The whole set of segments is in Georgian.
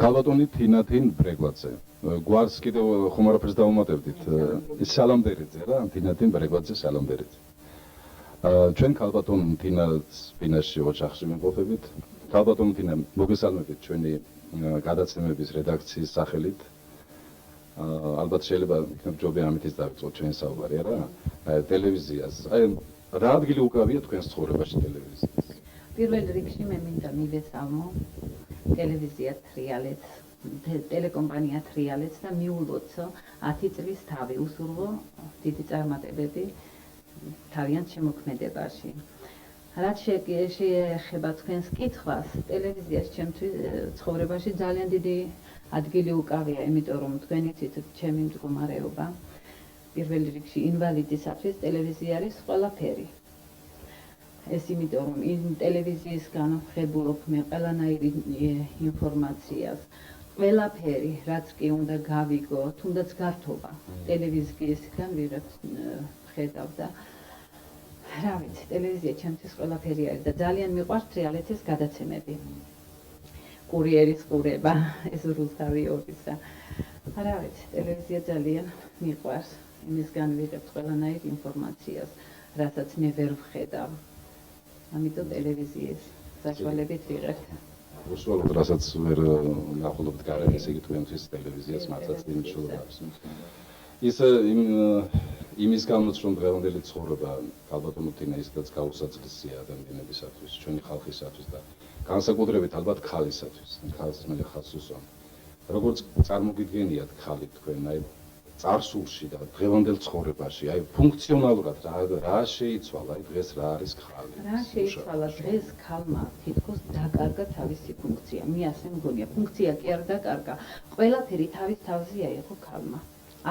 ქალბატონი თინათინ ბრეგვაძე. გვარს კიდევ ხომ არაფერს დავუმატებდით. სალამდერიძე რა, თინათინ ბრეგვაძე სალამდერიძე. ჩვენ ქალბატონ თინას ფინანსში ოჯახში ვიმყოფებით. ქალბატონ თინა მოგესალმებით ჩვენი გადაცემების რედაქციის სახელით. ალბათ შეიძლება იქნებ ჯობია ამითიც დავიწყოთ ჩვენი საუბარი რა. ტელევიზიას. რა ადგილი უკავია თქვენს ცხოვრებაში ტელევიზიას? პირველ რიგში მე მინდა მივესალმო ტელევიზია თრიალეთს, ტელეკომპანია თრიალეთს და მიულოცო 10 წლის თავი უსურვო დიდი წარმატებები თავიანთ შემოქმედებაში. რაც შეეხება თქვენს კითხვას, ტელევიზიას ჩემთვის ცხოვრებაში ძალიან დიდი ადგილი უკავია, იმიტომ რომ თქვენ იცით ჩემი მდგომარეობა. პირველ რიგში ინვალიდისათვის ტელევიზია არის ყველაფერი. ეს იმიტომ რომ ტელევიზიისგან ვღებულობ მე ყველანაირი ინფორმაციას, ყველაფერი, რაც კი უნდა გავიგო, თუნდაც გართობა ტელევიზიისგან ვიღაც ხედავ და რა ვიცი, ტელევიზია ჩემთვის ყველაფერი არის და ძალიან მიყვარს თრიალეთის გადაცემები. კურიერის ყურება, ეს რუსთავი ორისა. რა ვიცი, ტელევიზია ძალიან მიყვარს, იმისგან ვიღებ ყველანაირ ინფორმაციას, რასაც მე ვერ ვხედავ. ამიტომ ტელევიზიის საშუალებით ვიღებთ. უსულოდ რასაც ვერ ნახულობთ გარეთ, ესე იგი თქვენთვის ტელევიზიას მართლაც დიდი მნიშვნელობა აქვს. ის იმის გამოც რომ დღევანდელი ცხოვრება ქალბატონო თინა ისედაც გაუსაძლისია ადამიანებისათვის, ჩვენი ხალხისათვის და განსაკუთრებით ალბათ ქალისათვის, ქალს მე ხალხს უსვამ. როგორც წარმოგიდგენიათ ხალი თქვენ, აი წარსულში და დღევანდელ ცხოვრებაში, აი ფუნქციონალურად რა შეიცვალა, აი დღეს რა არის ხალი? რა შეიცვალა დღეს ქალმა თითქოს დაკარგა თავისი ფუნქცია. მე ასე მგონია, ფუნქცია კი არ დაკარგა, ყველაფერი თავის თავზე აიღო ქალმა.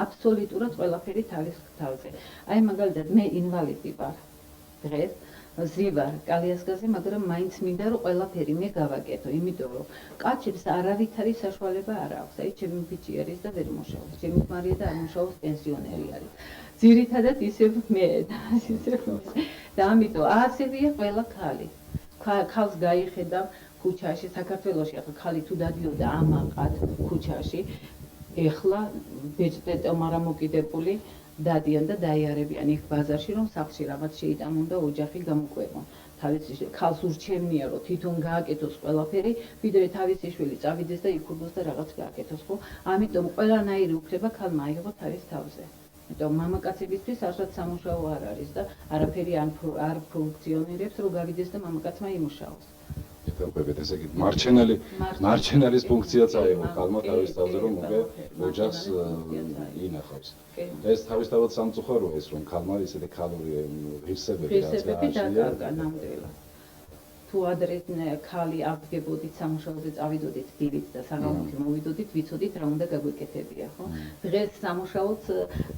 აბსოლუტურად ყველაფერი თავის თავზე. აი მაგალითად მე ინვალიდი ვარ. დღეს ზივარ კალიასკაზე, მაგრამ მაინც მინდა რომ ყველაფერი მე გავაკეთო, იმიტომ რომ კაცებს არავითარი საშუალება არ აქვს. აი ჩემი ბიჭი არის და ვერ მუშაობს, ჩემი ქმარია და არ მუშაობს, პენსიონერი არის. ძირითადად ისევ მე და ამიტომ ასევია ყველა ქალი. ქალს გაიხედავ ქუჩაში, საქართველოში ახლა ქალი თუ დადიოდა ამაყად ქუჩაში, ეხლა ბეჭდეტო მარამოკიდებული დადიან და დაიარებიან იქ ბაზარში, რომ სახლში რაღაც შეიტანონ და ოჯახი გამოყვებონ. თავისი ქალს ურჩევნია, რომ თვითონ გააკეთოს ყველაფერი, ვიდრე თავისი შვილი წავიდეს და იქ და რაღაც გააკეთოს, ხო? ამიტომ ყველანაირი უფლება ქალმა აიღო თავის თავზე. იმიტომ მამაკაცებისთვის არც სამუშაო არ არის და არაფერი არ ფუნქციონირებს, რომ გავიდეს და მამაკაცმა იმუშაოს. ეთერბებით ესე იგი მარჩენალის ფუნქციაც აიღო ქალმა თავის თავზე რომ უკვე ოჯახს ინახავს. ეს თავისთავად სამწუხაროა ეს რომ ქალმა ისეთი ქალური ღირსებები დაკარგა ნამდვილად. თუ ადრე ქალი აღდგებოდით სამუშაოზე წავიდოდით დილით და საღამოთი მოვიდოდით, ვიცოდით რა უნდა გაგვეკეთებია, ხო? დღეს სამუშაოც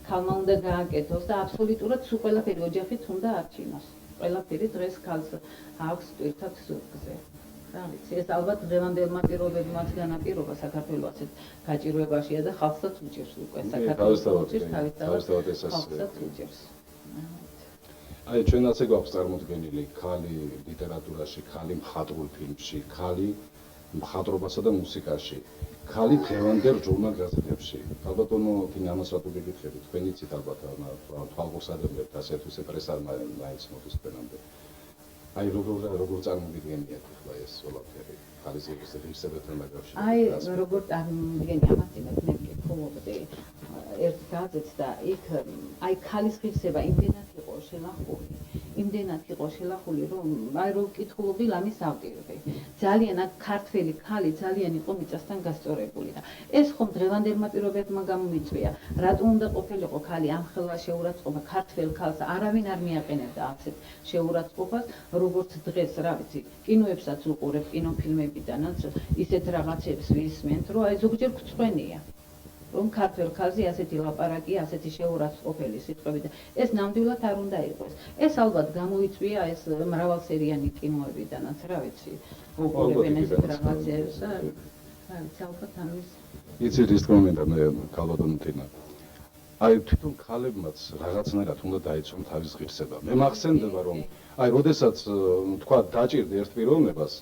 ქალმა უნდა გააკეთოს და აბსოლუტურად სულ ყველაფერი ოჯახით უნდა არჩინოს. ყველაფერი დღეს ქალს აქვს ერთად ზურგზე. რა ვიცი, ეს ალბათ დღევანდელმა პირობებმაც განაპირობა საქართველოს ასეთ გაჭირვებაშია და ხალხსაც უჭირს უკვე საქართველოს უჭირს თავისთავად ხალხსაც უჭირს. აი ჩვენ ასე გვაქვს წარმოდგენილი ქალი ლიტერატურაში, ქალი მხატვრულ ფილმში, ქალი მხატვრობასა და მუსიკაში, ქალი დღევანდელ ჟურნალ-გაზეთებში. ქალბატონო თინა ამას რატო გეკითხებით? თქვენ იცით ალბათ თვალყურს ადევნებთ ასეთ ისე პრესა მაინც მოდის თქვენამდე. აი როგორ წარმოგიდგენიათ ახლა ეს ყველაფერი ქალის ღირსებებთან დაკავშირებით? აი როგორ წარმოგიდგენია ამას იმას მე ვკითხულობდი ერთ გაზეთს და იქ აი ქალის ღირსება იმდენად იყო შელახული, რომ აი რო ვკითხულობდი ლამის ავტირები. ძალიან აქ ქართველი ქალი ძალიან იყო მიწასთან გასწორებული და ეს ხომ დღევანდელმა პირობებმა გამომიწვია. რატომ უნდა ყოფილიყო ქალი ამ ხელა შეურაცხყოფა ქართველ ქალს არავინ არ მიაყენებდა ასეთ შეურაცხყოფას, როგორც დღეს, რა ვიცი, კინოებსაც უყურებ, კინოფილმებიდანაც ისეთ რაღაცებს ვისმენთ, რომ აი ზოგჯერ გვწვენია. რომ ქართველ ქალზე ასეთი ლაპარაკი, ასეთი შეურაცხყოფელი სიტყვები და ეს ნამდვილად არ უნდა იყოს. ეს ალბათ გამოიწვია ეს მრავალსერიანი კინოებიდანაც, რა ვიცი, უყურებენ ესეთ რაღაცებს. რა ვიცი, ალბათ ამის. იცით ის თქმა უნდა, ქალბატონო თინა. აი თვითონ ქალებმაც რაღაცნაირად უნდა დაეცვან თავის ღირსება. მე მახსენდება რომ აი როდესაც თქვა დაჭირდა ერთ პიროვნებას,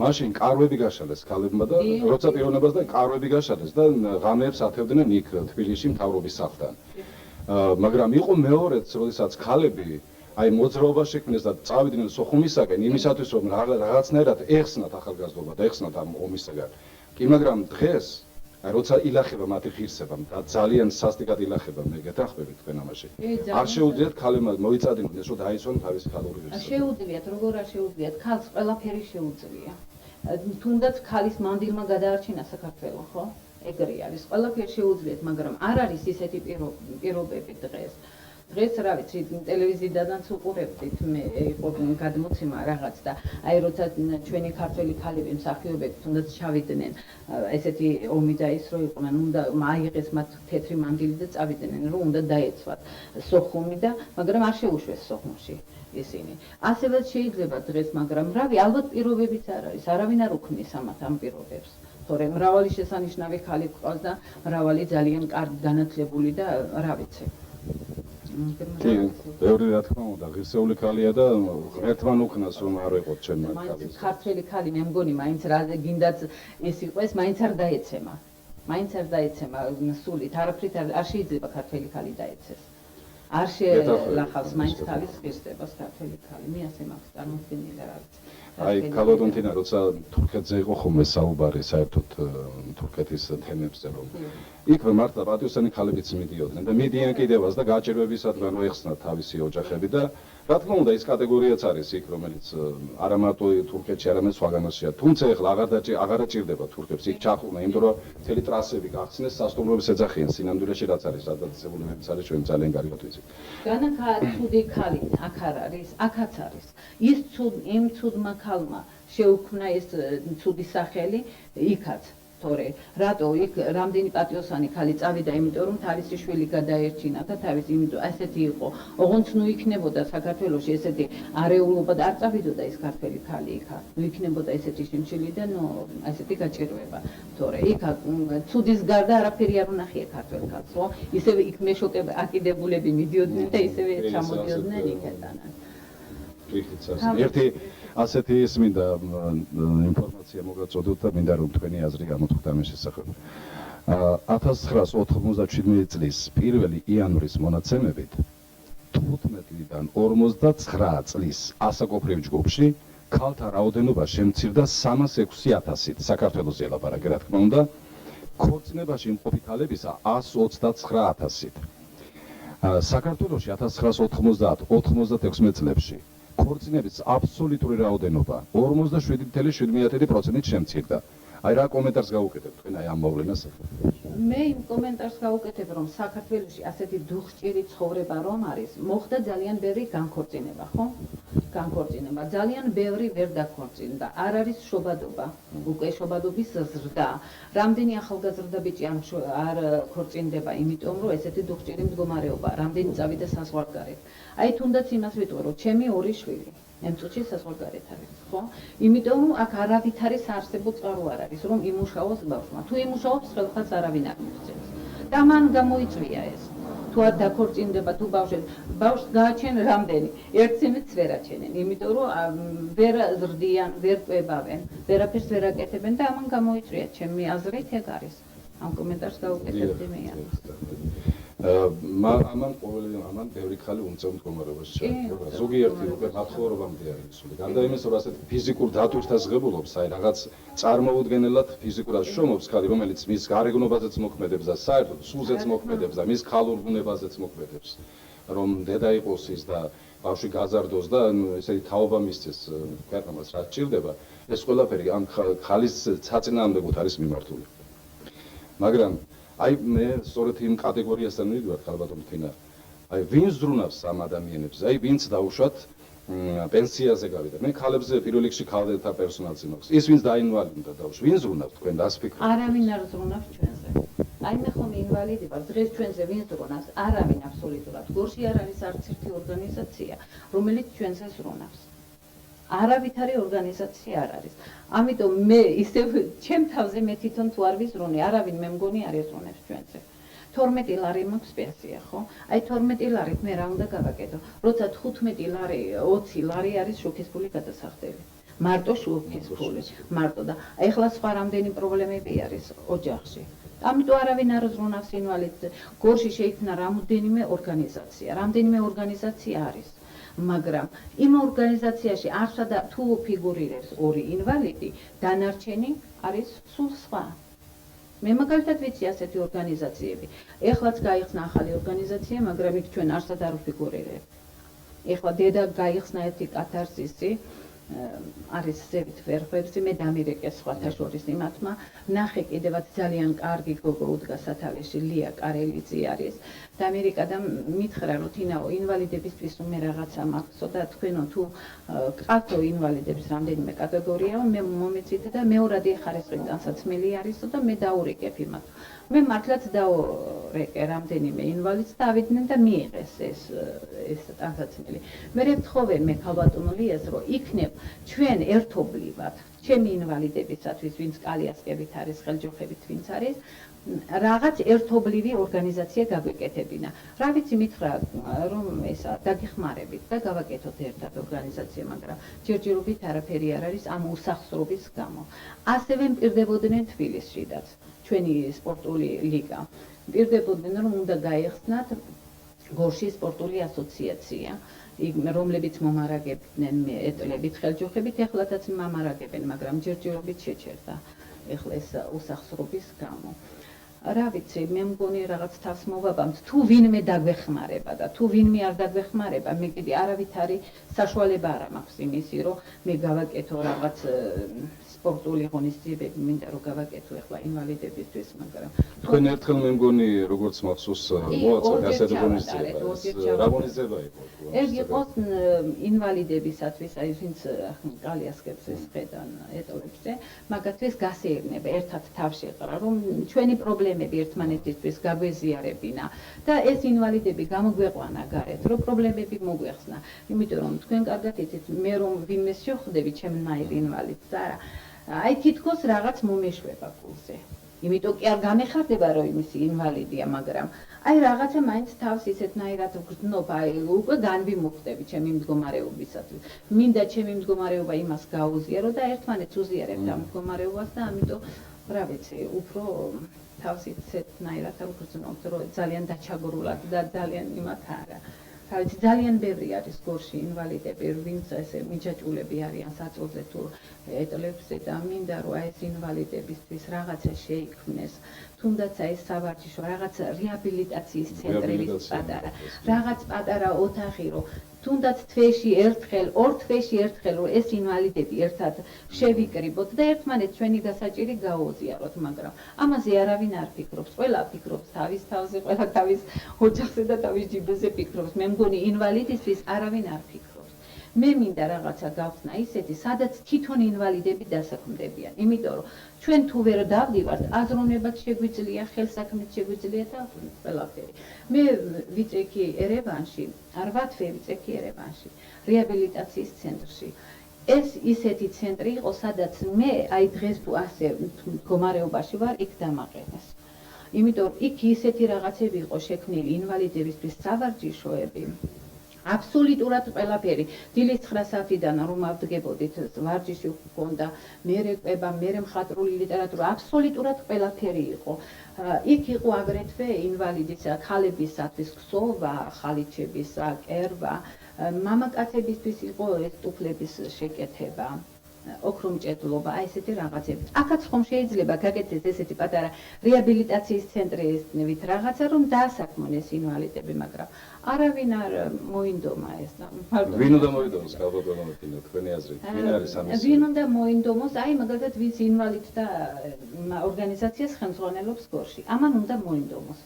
მაშინ კარვები გაშალეს ქალებმა და როცა პიროვნებას და კარვები გაშალეს და ღამეებს ათევდნენ იქ თბილისში მთავრობის სახლთან. მაგრამ იყო მეორეც, როდესაც ქალები აი მოძრაობა შექმნეს და წავიდნენ სოხუმისაკენ იმისათვის რომ რაღაცნაირად ეხსნათ ახალგაზრდობა და ეხსნათ ამ ომისაგან. კი მაგრამ დღეს აი როცა ილახება მათი ღირსება და ძალიან სასტიკად ილახება მე გეთახმებით თქვენ ამაში. არ შეუძლიათ ქალებმა მოიწადინონ ეს რომ დაიცვან თავისი ქალური ღირსება. შეუძლიათ, როგორ არ შეუძლიათ, ქალს ყველაფერი შეუძლია. თუნდაც ქალის მანდილმა გადაარჩინა საქართველო, ხო? ეგრე არის. ყველაფერი შეუძლიათ, მაგრამ არ არის ისეთი პირობები დღეს. დღეს რა ვიცი, ტელევიზიიდანაც უყურებდით, მე იყო გადმოცემა რაღაც და აი როცა ჩვენი ქართველი ქალები მსახიობები თუნდაც ჩავიდნენ, ესეთი ომი დაისრო იყვნენ, უნდა აიღეს მათ თეთრი მანდილი და წავიდნენ, რომ უნდა დაეცვათ სოხუმი და მაგრამ არ შეუშვეს სოხუმში ისინი. ასევაც შეიძლება დღეს, მაგრამ რავი, ალბათ პირობებიც არ არის, არავინ არ უქმნის ამ პირობებს. თორემ მრავალი შესანიშნავი ქალი გვყავს და მრავალი ძალიან კარგი განათლებული და რა ვიცი. კი, ბევრი რა თქმა უნდა, ღირსეული ქალია და ერთმან უქნას რომ არ ეყოთ ჩემმა ქალის. ქართველი ქალი მე მგონი მაინც რა გინდაც ეს იყოს, მაინც არ დაეცემა. მაინც არ დაეცემა სულით, არაფრით არ შეიძლება ქართველი ქალი დაეცეს. არ შეელახავს მაინც თავის ღირსებას ქართველი ქალი. მე ასე მაქვს წარმოქმნილი რა ვიცი. აი ქალბატონთინა როცა თურქეთზე იყო ხოლმე საუბარი საერთოდ თურქეთის თემებზე რომ იქ მართლა პატიოსანი ქალებიც მიდიოდნენ და მიდიან კიდევაც და გაჭირვებისად განვეხსნათ თავისი ოჯახები და რა თქმა უნდა ის კატეგორიაც არის იქ რომელიც არა მარტო თურქეთში არამედ სხვაგანაშია თუმცა ეხლა აღარ დაჭირდება თურქებს იქ ჩახურნა იმიტომ რომ მთელი ტრასები გახსნეს სასტუმროების ეძახიან სინამდვილეში რაც არის ადაპტაციებულებიც არის ჩვენ ძალიან კარგად ვიცით განახა ცუდი ქალი აქ არ არის აქაც არის ის იმ ცუდმა ქალმა შეუქმნა ეს ცუდი სახელი იქაც თორე რატო იქ რამდენი პატიოსანი ქალი წავიდა იმიტომ რომ თავისი შვილი გადაერჩინა და თავის იმიტომ ასეთი იყო ოღონდ ნუ იქნებოდა საქართველოში ესეთი არეულობა და არ წავიდოდა ეს ქართველი ქალი იქა ნუ იქნებოდა ესეთი შიმშილი და ნუ ასეთი გაჭირვება თორე იქ ცუდის გარდა არაფერი არ უნახია ქართველ ქალს ხო ისევე იქ მეშოკები აკიდებულები მიდიოდნენ და ისევე ჩამოდიოდნენ იქიდან ერთი ასეთი ის მინდა ინფორმაცია მოგაწოდოთ და მინდა რომ თქვენი აზრი გამოთქვათ ამ შესახებ. 1997 წლის 1 იანვრის მონაცემებით 15-დან 59 წლის ასაკობრივ ჯგუფში ქალთა რაოდენობა შემცირდა 306,000-ით საქართველოს ელაპარაკე რა თქმა უნდა ქორწინებაში მყოფი ქალებისა 129,000-ით. საქართველოში 1990-96 წლებში ქორწინების აბსოლუტური რაოდენობა 47.7%-ით შემცირდა. აი რა კომენტარს გაუკეთებთ თქვენ აი ამ მოვლენას? მე იმ კომენტარს გავუკეთებ რომ საქართველოში ასეთი დუხჭირი ცხოვრება რომ არის, მოხდა ძალიან ბევრი განქორწინება, ხო? განქორწინება, ძალიან ბევრი ვერ დაქორწინდა. არ არის შობადობა, უკვე შობადობის ზრდა. რამდენი ახალგაზრდა ბიჭი არ ქორწინდება, იმიტომ რომ ესეთი დუხჭირი მდგომარეობა, რამდენი წავიდა საზღვარგარეთ. აი თუნდაც იმას ვიტყვი რომ ჩემი ორი შვილი ამ წუთში საზღვარგარეთ არის, ხო? იმიტომ რომ აქ არავითარი საარსებო წყარო არ არის, რომ იმუშაოს ბავშვმა. თუ იმუშაობს, ხელხაც არავინ არ მიღწევს. და მან გამოიწვია ეს. თუ არ დაქორწინდება, თუ ბავშვს გააჩენ რამდენი, ერთცემიც ვერ აჩენენ, იმიტომ რომ ვერ ზრდიან, ვერ ყვებავენ, ვერაფერს ვერ აკეთებენ და ამან გამოიწვია. ჩემი აზრით ეგ არის. ამ კომენტარს გავუკეთებდი მე ამას. ამან ბევრი ხალი უმწევ მდგომარეობაში ჩაიდგა. ზოგიერთი უკვე მათხოვრობამდე არის ისული. გარდა იმისა, რომ ასეთ ფიზიკურ დატვირთას ღებულობს, აი რაღაც წარმოუდგენელად ფიზიკურად შრომობს ხალი, რომელიც მის გარეგნობაზეც მოქმედებს და საერთოდ სულზეც მოქმედებს და მის ქალურ ბუნებაზეც მოქმედებს. რომ დედა იყოს ის და ბავშვი გაზარდოს და ესეთი თაობა მისცეს ქვეყნებას რაც ჭირდება, ეს ყველაფერი ამ ხალის საწინააღმდეგოდ არის მიმართული. მაგრამ აი მე სწორედ იმ კატეგორიასთან მივიდივარ ქალბატონთინა. აი ვინ ზრუნავს ამ ადამიანებს? აი ვინც დაუშვათ პენსიაზე გავიდა. მე ქალებზე პირველ რიგში ქალთა პერსონალს იმაქვს. ის ვინც დაინვალიდდა დაუშვა. ვინ ზრუნავს თქვენ დასფიქრეთ? არავინ არ ზრუნავს ჩვენზე. აი მე ხომ ინვალიდი ვარ. დღეს ჩვენზე ვინ ზრუნავს? არავინ აბსოლუტურად. გორში არ არის არც ერთი ორგანიზაცია, რომელიც ჩვენზე ზრუნავს. არავითარი ორგანიზაცია არ არის. ამიტომ მე ისევ ჩემ თავზე მე თვითონ თუ არ ვიზრუნე, არავინ მე მგონი არ ეზრუნებს ჩვენზე. 12 ლარი მაქვს პენსია, ხო? აი 12 ლარით მე რა უნდა გავაკეთო? როცა 15 ლარი, 20 ლარი არის შუქის ფული გადასახდელი. მარტო შუქის ფული, მარტო და ეხლა სხვა რამდენი პრობლემები არის ოჯახში. ამიტომ არავინ არ ზრუნავს ინვალიდზე. გორში შეიქმნა რამდენიმე ორგანიზაცია არის. მაგრამ იმ ორგანიზაციაში არსა და თუ ფიგურირებს ორი ინვალიდი, დანარჩენი არის სულ სხვა. მე მაგალითად ვიცი ასეთი ორგანიზაციები. ეხლაც გაიხსნა ახალი ორგანიზაცია, მაგრამ იქ ჩვენ არსად არ ვფიგურირებთ. ეხლა დედა გაიხსნა ერთი კათარსისი, არის ზევით ვერხვებზე, მე დამირეკეს სხვათა შორის იმათმა, ნახე კიდევაც ძალიან კარგი გოგო უდგა სათავეში, ლია კარელიძე არის. დამირეკა და მითხრა, რომ თინაო, ინვალიდებისთვის მე რაღაცა მაქვსო და თქვენო თუ გყავთო ინვალიდების რამდენიმე კატეგორიაო, მე მომეწით და მეორადი ხარისხის განსაცმელი არისო და მე დაურეკებ იმათ. მე მართლაც დაურეკე რამდენიმე ინვალიდს და ავიდნენ და მიიღეს ეს განსაცმელი. მე ვთხოვე მე ქალბატონ ლიას, რომ იქნებ ჩვენ ერთობლივად, ჩემი ინვალიდებისათვის, ვინც კალიასკებით არის, ხელჯოხებით ვინც არის, რაღაც ერთობლივი ორგანიზაცია გაგვეკეთებინა. რა ვიცი მითხრა, რომ ესა დაგეხმარებით და გავაკეთოთ ერთად ორგანიზაცია, მაგრამ ჯერჯერობით არაფერი არ არის ამ უსახსრობის გამო. ასევე მპირდებოდნენ თბილისშიდაც. ჩვენი სპორტული ლიგა. მპირდებოდნენ, რომ უნდა გაეხსნათ გორში სპორტული ასოციაცია, რომლებიც მომარაგებდნენ ეტლებით, ხელჯოხებით, ეხლათაც მომარაგებენ, მაგრამ ჯერჯერობით შეჩერდა ეხლა ეს უსახსრობის გამო. რა ვიცი, მე მგონი რაღაც თავს მოვაბამთ, თუ ვინმე დაგვეხმარება და თუ ვინმე არ დაგვეხმარება, მე კიდე არავითარი საშუალება არ მაქვს იმისი, რომ მე გავაკეთო რაღაც სპორტული ღონისძიებები, მინდა რომ გავაკეთო ეხლა ინვალიდებისთვის, მაგრამ თქვენ ერთხელ მე მგონი როგორც მახსოვს მოაწყდა ასეთი ღონისძიება. რა ღონისძიება იყო? ეს იყო ინვალიდებისათვის, აი ვინც კალიასკებს ესყედან ეტოლებზე, მაგათთვის გასეირნება, ერთად თავში ეყრა, რომ ჩვენი პრობლემები ერთმანეთისთვის გაგვეზიარებინა და ეს ინვალიდები გამოგვეყვანა გარეთ, რომ პრობლემები მოგვეხსნა. იმიტომ რომ თქვენ კარგად იცით, მე რომ ვინმეს შევხვდები ჩემნაირ ინვალიდს, არა, აი თითქოს რაღაც მომეშვება გულზე. იმიტომ კი არ გამეხარდება, რომ იმისი ინვალიდია, მაგრამ აი რაღაცა მაინც თავს ისეთნაირად ვგრძნობ, აი უკვე განვიმუხდები ჩემი მდგომარეობისათვის. მინდა ჩემი მდგომარეობა იმას გაუზიარო და ერთმანეთს უზიარებთ ამ მდგომარეობას და ამიტომ რა ვიცი, უფრო თავს ისეთნაირად ვგრძნობ, რომ ძალიან დაჩაგრულად და ძალიან იმათ არა. თავით ძალიან ბევრი არის გორში ინვალიდები, ვინც ესე მიჯაჭულები არიან საწოლზე თუ ეტლებზე და მინდა რომ ეს ინვალიდებისთვის რაღაცა შეიქმნეს, თუნდაც ეს სავარჯიშო, რაღაც რეაბილიტაციის ცენტრი პატარა, რაღაც პატარა ოთახი, რომ თუნდაც თვეში ერთხელ, ორ თვეში ერთხელ რომ ეს ინვალიდები ერთად შევიკრიბოთ და ერთმანეთს ჩვენი გასაჭირი გაუზიაროთ, მაგრამ ამაზე არავინ არ ფიქრობს. ყველა ფიქრობს თავის თავზე, ყველა თავის ოჯახზე და თავის ჯიბეზე ფიქრობს. მე მგონი ინვალიდისთვის არავინ არ ფიქრობს. მე მინდა რაღაცა გავხსნა ისეთი, სადაც თვითონ ინვალიდები დასაქმდებიან. იმიტომ რომ ჩვენ თუ ვერ დავდივართ, აზროვნებაც შეგვიძლია, ხელსაქმეც შეგვიძლია და ყველაფერი. მე ვიწექი ერევანში, 8 თვე ვიწექი ერევანში, რეაბილიტაციის ცენტრში. ეს ისეთი ცენტრი იყო, სადაც მე აი დღეს თუ ასე მდგომარეობაში ვარ, იქ დამაყენეს. იმიტომ რომ იქ ისეთი რაღაცები იყო შექმნილი ინვალიდებისთვის სავარჯიშოები. აბსოლუტურად ყველაფერი. დილის 9 საათიდან რომ ავდგებოდით, ვარჯიში გქონდა, მერეკვება, მხატვრული ლიტერატურა, აბსოლუტურად ყველაფერი იყო. იქ იყო აგრეთვე ინვალიდის ქალებისათვის ქსოვა, ხალიჩებისა, კერვა, მამაკაცებისთვის იყო ეს ტუფლების შეკეთება. ოქრომჭედლობა, აი ესეთი რაღაცები. აქაც ხომ შეიძლება გაკეთდეს ესეთი პატარა რეაბილიტაციის ცენტრით რაღაცა, რომ დაასაქმნეს ინვალიდები, მაგრამ არავინ არ მოინდომა ეს და ვინ უნდა მოინდომოს ქალბატონო თინა, თქვენი აზრით, ვინ არის ამის? ვინ უნდა მოინდომოს, აი მაგალითად ვინც ინვალიდთა ორგანიზაციას ხელმძღვანელობს გორში, ამან უნდა მოინდომოს.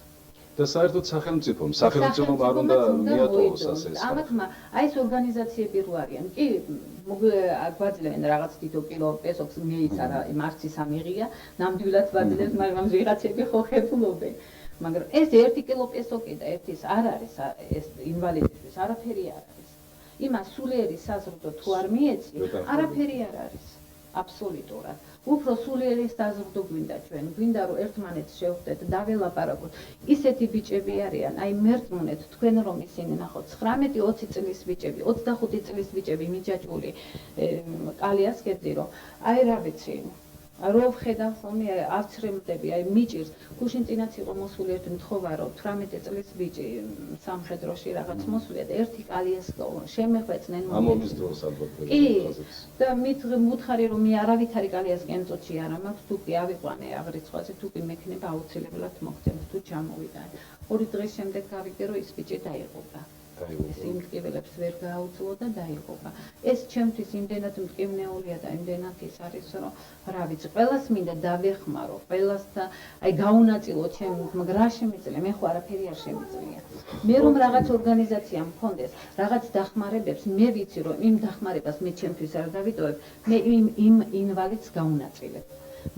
და საერთოდ სახელმწიფომ არ უნდა მიატოვოს ასე ეს. ამათმა აი ეს ორგანიზაციები რო არიან, კი გვაძლევენ რაღაც თითო კილო პესოქს მეიცარა, მარცის ამიღია, ნამდვილად ვაძლევთ, მაგრამ ვიღაცები ხო ხებულობენ. მაგრამ ეს 1 კილო პესოკი და ერთის არ არის ეს ინვალიდისთვის, არაფერი არ არის. იმას სულიერი საზრდო თუ არ მიეცი, არაფერი არ არის. აბსოლუტურად. უფრო სულიერი საზრდო გვინდა ჩვენ, გვინდა რომ ერთმანეთს შევხვდეთ, დაველაპარაკოთ. ისეთი ბიჭები არიან, აი მერწმუნეთ თქვენ რომ ისინი ნახოთ 19-20 წლის ბიჭები, 25 წლის ბიჭები მიჯაჭვული კალიას კერძი რომ აი რა ვიცი რო ვხედავ ხოლმე ავცრემლდები, აი მიჭირს, გუშინ წინაც იყო მოსული ერთი მთხოვა რომ 18 წლის ბიჭი სამხედროში რაღაც მოსულია და ერთი კალიას შემეხვეწნენ ამობის დროს ალბათ. კი, და მითხარი რომ მე არავითარი კალიას კენწოჩი არა მაქვს, თუ კი ავიყვანე აღრიცხვაზე, თუ კი მექნება აუცილებლად მოგცემ, თუ ჩამოვიდა. 2 დღის შემდეგ გავიგე რომ ის ბიჭი დაიღუპა. ეს იმტკიველებს ვერ გააუძლო და დაიღუპა. ეს ჩემთვის იმდენად მტკივნეულია და იმდენად ის არის რომ რა ვიცი, ყველას მინდა დავეხმარო, ყველას და აი გაუნაწილო ჩემ მაგრამ შემიძლია, მე ხო არაფერი არ შემიძლია. მე რომ რაღაც ორგანიზაცია მქონდეს, რაღაც დახმარებებს, მე ვიცი რომ იმ დახმარებას მე ჩემთვის არ დავიტოვებ, მე იმ ინვალიდს გაუნაწილებ.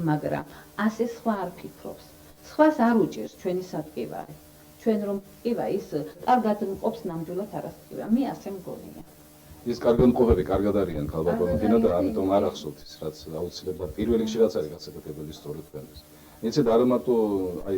მაგრამ ასე სხვა არ ფიქრობს. სხვას არ უჭირს ჩვენი სატკივარი. ჩვენ რომ ყივა ის კარგად მყოფს ნამდვილად არასწია. მე ასე მგონია. ის კარგად მყოფები კარგად არიან ქალბატონო თინა და ამიტომ არ ახსოვთ ის რაც აუცილებლად პირველ რიგში რაც არის გასაკეთებელი სწორედ თქვენთვის. იცით არა მარტო აი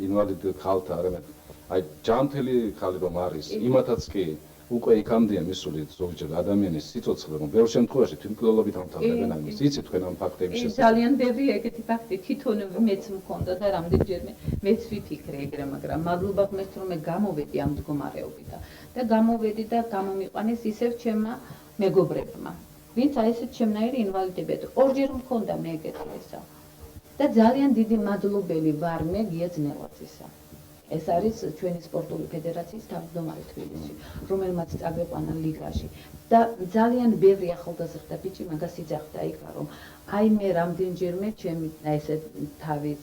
ინვალიდ ხალხთა არამედ აი ჯანმრთელი ხალი რომ არის იმათაც კი უკვე იქამდეა მისული ზოგჯერ ადამიანის სიცოცხლე რომ ბევრ შემთხვევაში თვითმკვლელობით ამთავრებენ ამის. იცით თქვენ ამ ფაქტების შესახებ? ძალიან ბევრი ეგეთი ფაქტი თვითონ მეც მქონდა და რამდენჯერმე მეც ვიფიქრე ეგრე, მაგრამ მადლობა ღმერთს რომ მე გამოვედი ამ მდგომარეობიდან და გამოვედი და გამომიყვანეს ისევ ჩემმა მეგობრებმა, ვინც აი ესეთ ჩემნაირი ინვალიდები. ორჯერ მქონდა მე ეგეთი ესა და ძალიან დიდი მადლობელი ვარ მე გია ძნელაძისა. ეს არის ჩვენი სპორტული ფედერაციის თავმჯდომარე თბილისში, რომელმაც წაგვეყვანა ლიგაში და ძალიან ბევრი ახალგაზრდა ბიჭი მაგას იძახდა იქა რომ აი მე რამდენჯერმე ჩემი ესე თავის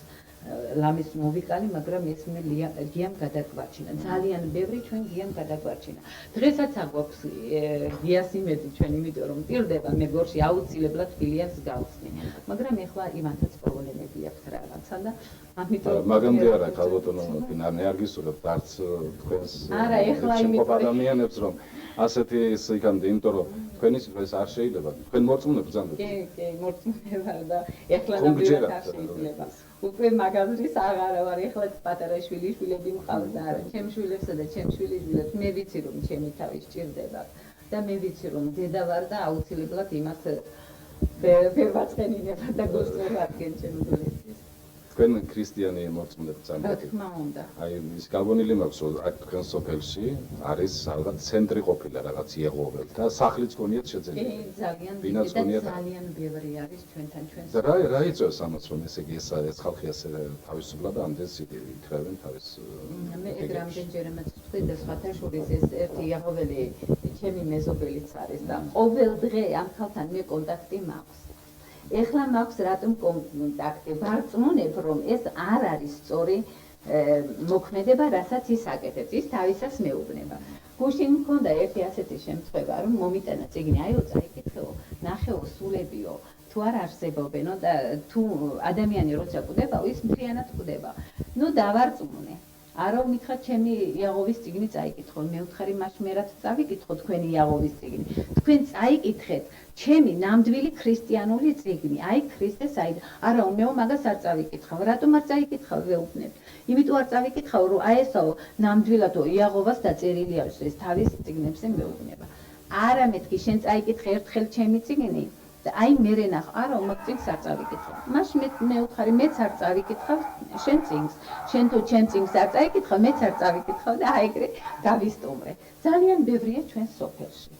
ლამის მოვიკალი, მაგრამ ეს მე გიამ გადაგვარჩინა. ძალიან ბევრი ჩვენ გიამ გადაგვარჩინა. დღესაც აგვაქვს გიას იმედი ჩვენ, იმიტომ რომ პირდება მე გორში აუცილებლად ფილიას გავხსნი. მაგრამ ეხლა იმათაც პრობლემები აქვს რაღაცა და მაგამდე არა ქალბატონო მე არ გისურვებთ არც თქვენს შემყოფ ადამიანებს რომ ასეთი ის იქამდე, იმიტომ რომ თქვენი ეს არ შეიძლება. თქვენ მორწმუნე ბრძანდით? კი, მორწმუნე ვარ და ეხლა ნამდვილად არ შეიძლება. უკვე მაგაზრის აღარა ვარ, ეხლა პატარა შვილიშვილები მყავს და არა, ჩემ შვილებსა და ჩემ შვილიშვილებს მე ვიცი რომ ჩემი თავი სჭირდება და მე ვიცი რომ დედა ვარ და აუცილებლად იმას ვერ ვაწყენინება და გოსწორ ვარგენ ჩემი გულისთვის. თქვენ ქრისტიანი მორწმუნე ბრძანდით? რა თქმა უნდა. აი ის გაგონილი მაქვს რომ აქ თქვენ სოფელში არის რაღაც ცენტრი ყოფილა რაღაც იეღოველი და სახლიც გონიათ შეძენილი. კი, ძალიან ვინაც გონიათ ძალიან ბევრი არის ჩვენთან ჩვენს. და რა იწევს ამას რომ ესე იგი ეს ხალხი ასე თავისუფლად ამდენს იქრევენ თავის მე ეგ რამდენჯერმეც ვთქვი და სხვათა შორის ეს ერთი იეღოველი ჩემი მეზობელიც არის და ყოველ დღე ამ ხალხთან მე კონტაქტი მაქვს. ეხლა მაქვს რატომ კონტაქტი ვარწმუნებ რომ ეს არ არის სწორი მოქმედება რასაც ის აკეთებს ის თავისას მეუბნება. გუშინ მქონდა ერთი ასეთი შემთხვევა რომ მომიტანა წიგნი აიო წაიკითხეო ნახეო სულებიო თუ არ არსებობენო და თუ ადამიანი როცა კვდება ის მთლიანად კვდება. ნუ დავარწმუნე. არა მითხრა ჩემი იაღვის წიგნი წაიკითხო, მე ვთხარი მას მე რაც წავიკითხო თქვენი იაღვის წიგნი. თქვენ წაიკითხეთ ჩემი ნამდვილი ქრისტიანული წიგნი, აი ქრისტეს აი არა მეო მაგას არ წავიკითხავ, რატომ არ წაიკითხავ ვეუბნებ. იმიტომ არ წავიკითხავ რომ აი ესაო ნამდვილადო იაღვას დაწერილი არის ეს თავის წიგნებზე მეუბნება. არა მეთქი შენ წაიკითხე ერთხელ ჩემი წიგნი და აი მე რენახ არა მაგ წიგნს არ წავიკითხავ. მაშინ მე ვთხარი მეც არ წავიკითხავ შენ წიგნს. შენ თუ ჩემ წიგნს არ წაიკითხავ, მეც არ წავიკითხავ და აი ეგრე გავისტუმრე. ძალიან ბევრია ჩვენ სოფელში.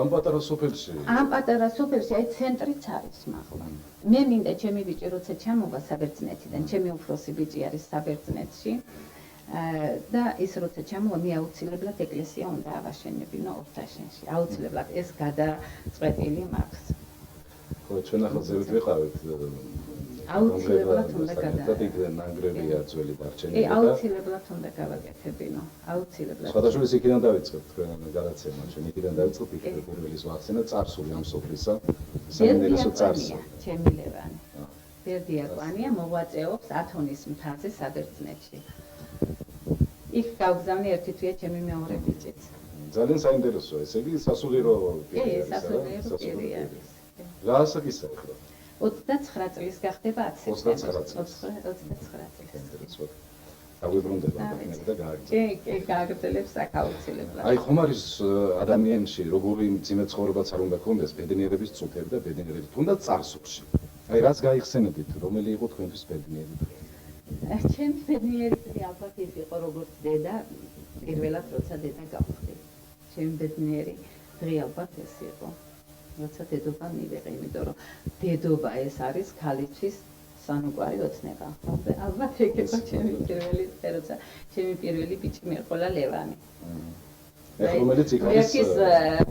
ამ პატარა სოფელში. ამ პატარა სოფელში აი ცენტრიც არის მაღლა. მე მინდა ჩემი ბიჭი როცა ჩამოვა საბერძნეთიდან, ჩემი უფროსი ბიჭი არის საბერძნეთში. და ის როცა ჩამოვა, მე აუცილებლად ეკლესია უნდა ავაშენებინო ორთაშენში. აუცილებლად ეს გადაწყვეტილი მაქვს. ხო, ჩვენ ახლა ზევით ვიყავით. აუცილებლად უნდა გადააკეთოთ. იქ ნანგრევია ძველი დარჩენილი და აუცილებლად უნდა გავაკეთებინო. აუცილებლად. სხვადასხვა იქიდან დავიწყებთ თქვენ გადაცემა, ჩვენ იქიდან დავიწყებთ იქ პირველის ვახსენა წარსული ამ სოფლისა. საინტერესო წარსული. ჩემი ლევანი. ბერდიაკვანია მოღვაწეობს ათონის მთაზე საბერძნეთში. იქ გავგზავნე ერთი თვეა ჩემი მეორე ბიჭიც. ძალიან საინტერესოა, ესე იგი სასულიერო პირი არის. კი, სასულიერო პირი არის. რა ასაკისა ახლა? 29 წლის გახდება 10 29 წლის. 29 წლის. დავიბრუნდება და გააგრძელებ. კი, გააგრძელებს საკაუცილებლად. აი ხომ არის ადამიანში როგორი მძიმე ცხოვრებაც არ უნდა გქონდეს, ბედნიერების წუთები და ბედნიერები თუნდაც წარსულში. აი რაც გაიხსენებთ, რომელი იყო თქვენთვის ბედნიერი? ჩემი ბედნიერი დღე ალბათ ის იყო როგორც დედა, პირველად როცა დედა გავხდი. ჩემი ბედნიერი დღე ალბათ ეს იყო. როცა დედობა მივიღე, იმიტომ რომ დედობა ეს არის ქალისთვის სანუკვარი ოცნება. ალბათ ეგ იყო ჩემი პირველი დღე, როცა ჩემი პირველი ბიჭი მეყოლა ლევანი. ეხლა რომელიც იქ არის ეს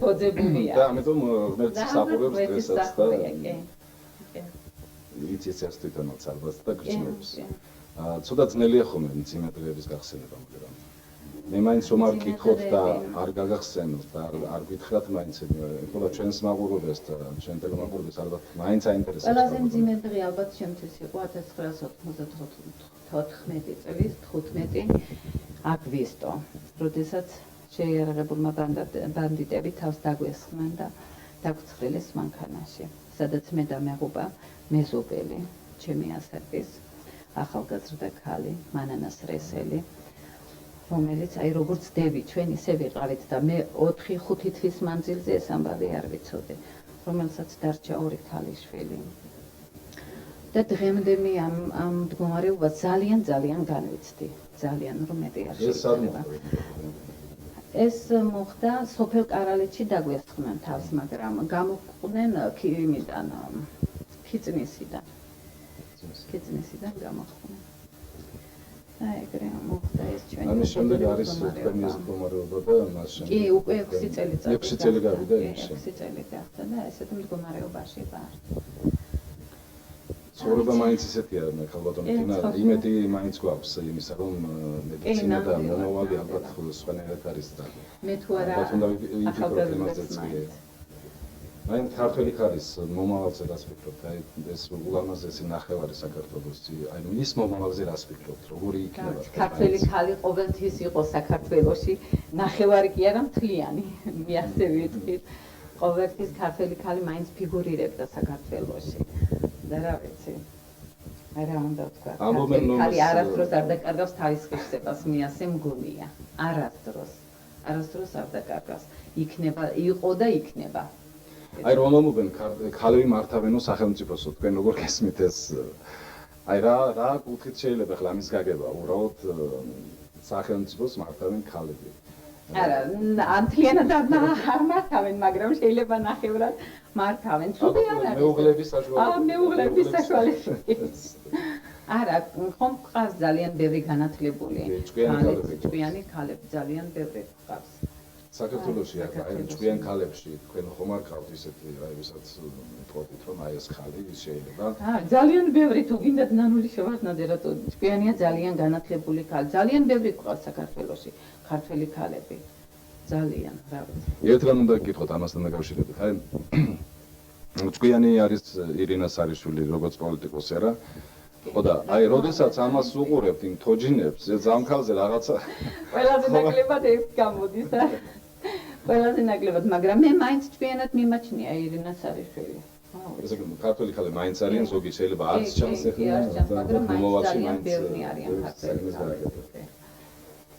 ბოძებულია. და ამიტომ ღმერთს საფურებს დღესაც და იცის ეს თვითონაც ალბათ და გრძნობს. ცოტა ძნელია ხოლმე მძიმე დღეების გახსენება, მაგრამ მე მაინც რომ არ გითხოთ და არ გაგახსენოთ და არ გითხრათ მაინც ეხლა ჩვენს მაყურებელს და ჩვენ ტელემაყურებელს ალბათ მაინც აინტერესებს. ყველაზე მძიმე დღე ალბათ ჩემთვის იყო 1994 წლის 15 აგვისტო, როდესაც შეიარაღებულმა ბანდიტები თავს დაგვესხნენ და დაგვცხრილეს მანქანაში, სადაც მე და მეღუპა მეზობელი, ჩემი ასაკის ახალგაზრდა ქალი, მანანას რესელი, რომელიც აი როგორც დები ჩვენ ისე ვიყავით და მე 4-5 თვის მანძილზე ეს ამბავი არ ვიცოდი, რომელსაც დარჩა 2 ქალიშვილი. და დღემდე მე ამ მდგომარეობას ძალიან განვიცდი, ძალიან რომ მეტი არ შეიძლება. ეს მოხდა სოფელ კარალეთში დაგვესხნენ თავს, მაგრამ გამოყვნენ იმიდან ქიწნისიდან გამოყვნენ. და ეგრე მოხდა ეს ჩვენი. ამის შემდეგ არის თქვენი ეს მდგომარეობა და მას შემდეგ. კი, უკვე 6 წელიწადი. 6 წელი გავიდა იმაში. 6 წელი გახდა და ესეთ მდგომარეობაში ვარ. ცხოვრება მაინც ისეთია, ხალბატონო ტინა, იმედი მაინც გვაქვს იმისა, რომ მედიცინა და მომავალი ალბათ სხვანაირად არის და მე თუ არა ახალგაზრდებს მაინც ქართველი ხარის მომავალზე რას ფიქრობთ? აი ეს ულამაზესი ნახევარი საქართველოსი, აი მის მომავალზე რას ფიქრობთ? როგორი იქნება? ქართველი ხალი ყოველთვის იყო საქართველოში, ნახევარი კი არა მთლიანი, მე ასე ვიტყვი. ყოველთვის ქართველი ხალი მაინც ფიგურირებდა საქართველოში. და რა ვიცი. რა უნდა ვთქვა? ხალი არასდროს არ დაკარგავს თავის ღირსებას, მე ასე მგონია. არასდროს არ დაკარგავს. იყო და იქნება. აი რომ ამობენ ქალები მართავენო სახელმწიფოსო, თქვენ როგორ გესმით ეს? აი რა კუთხით შეიძლება ახლა ამის გაგება? უბრალოდ სახელმწიფოს მართავენ ქალები. არა, ანთლიანად არ მართავენ, მაგრამ შეიძლება ნახევრად მართავენ. ცუდი არ არის. მეუღლების საშუალებით. მეუღლების საშუალებით. არა, ხომ გყავს ძალიან ბევრი განათლებული. ჭკვიანი ქალები ძალიან ბევრი გყავს. საქართველოში აი ჭკვიან ქალებში თქვენ ხომ არ გყავთ ისეთი აი ვისაც ვიტყოდით რომ აი ეს ხალი შეიძლება? ძალიან ბევრი თუ გინდათ ნანული შევარდნადე რატო ჭკვიანია ძალიან განათლებული ქალი. ძალიან ბევრი გყავს საქართველოში. ქართველი ქალები ძალიან რა ვიცი. ერთ რამ უნდა გითხოთ ამასთან დაკავშირებით. აი ჭკვიანი არის ირინა სარიშვილი როგორც პოლიტიკოსი არა? ხო და აი როდესაც ამას უყურებთ იმ თოჯინებს ზამქალზე რაღაცა ყველაზე ნაკლებად ეს გამოდის და ყველაზე ნაკლებად, მაგრამ მე მაინც ჭკვიანად მიმაჩნია ირინა სარიშვილი. ესე იგი ქართველი ქალები მაინც არიან ზოგი შეიძლება არც ჩანს ახლა მაგრამ ძალიან ბევრი არიან ქართველი ქალები.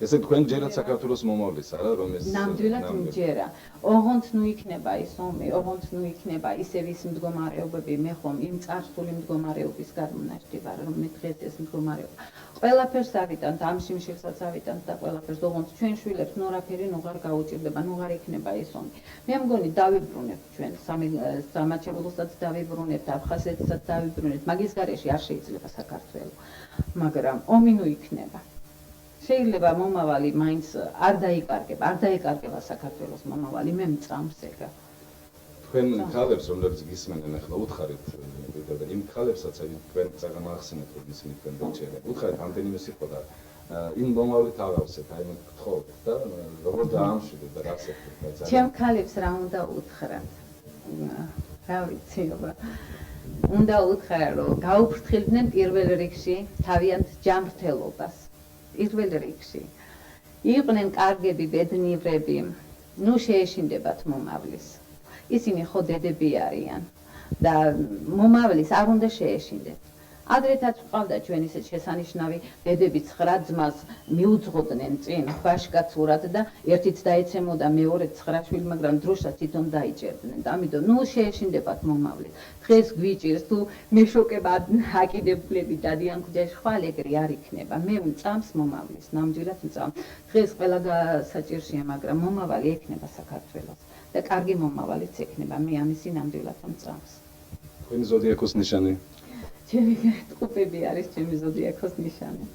ესე თქვენ ჯერათ საქართველოს მომავლის არა რომ ეს ნამდვილად მჯერა. ოღონდ ნუ იქნება ის ომი, ოღონდ ნუ იქნება ისევ ის მდგომარეობები, მე ხომ იმ წარსული მდგომარეობის გადმონაშთი ვარ, რომ მე დღეს ეს მდგომარეობა ყველაფერს ავიტანთ, ამ შიმშილსაც ავიტანთ და ყველაფერს, ოღონდ ჩვენ შვილებს ნორაფერი ნუღარ გაუჭირდება, ნუღარ იქნება ის ომი. მე მგონი დავიბრუნებთ ჩვენ სამაჩაბლოსაც დავიბრუნებთ, აფხაზეთსაც დავიბრუნებთ, მაგის გარეშე არ შეიძლება საქართველო, მაგრამ ომი ნუ იქნება. შეიძლება მომავალი მაინც არ დაიკარგება საქართველოს მომავალი, მე მწამს ეგა. თქვენ ქალებს რომლებიც გისმენენ ახლა უთხარით და იმ ქალებსაც აი თქვენ წაგამახსენეთ რომ ისინი თქვენ დაჭერეთ. უთხარით ამდენიმე სიტყვა და იმ მომავლით ავავსეთ, აი მე გთხოვთ და როგორ დაამშვიდეთ და რას ეხებთ? ჩემ ქალებს რა უნდა უთხრათ? რა ვიცი, უნდა უთხრა რომ გაუფრთხილდნენ პირველ რიგში თავიანთ ჯანმრთელობას. პირველ რიგში იყვნენ კარგები ბედნიერები, ნუ შეეშინდებათ მომავლის. ისინი ხო დედები არიან. და მომავლის არ უნდა შეეშინდეთ. ადრეთაც ყავდა ჩვენ ისეთ შესანიშნავი დედები 9 ძმას მიუძღოდნენ წინ ბაშკაცურად და ერთიც დაეცემოდა მეორეც 9 შვილი, მაგრამ დროშა თვითონ დაიჭერდნენ. ამიტომ ნუ შეეშინდებათ მომავლის. დღეს გვიჭირს თუ მეშოკება აკიდებლები დადიან ქუჯაში, ხვალ ეგრე არ იქნება. მე მწამს მომავლის, ნამდვილად მწამს. დღეს ყველა საჭირშია, მაგრამ მომავალი ექნება საქართველოს და კარგი მომავალიც ექნება. მე ამისი ნამდვილად მწამს. თქვენი ზოდიაქოს ნიშანი? ჩემი ტყუპები არის ჩემი ზოდიაქოს ნიშანი.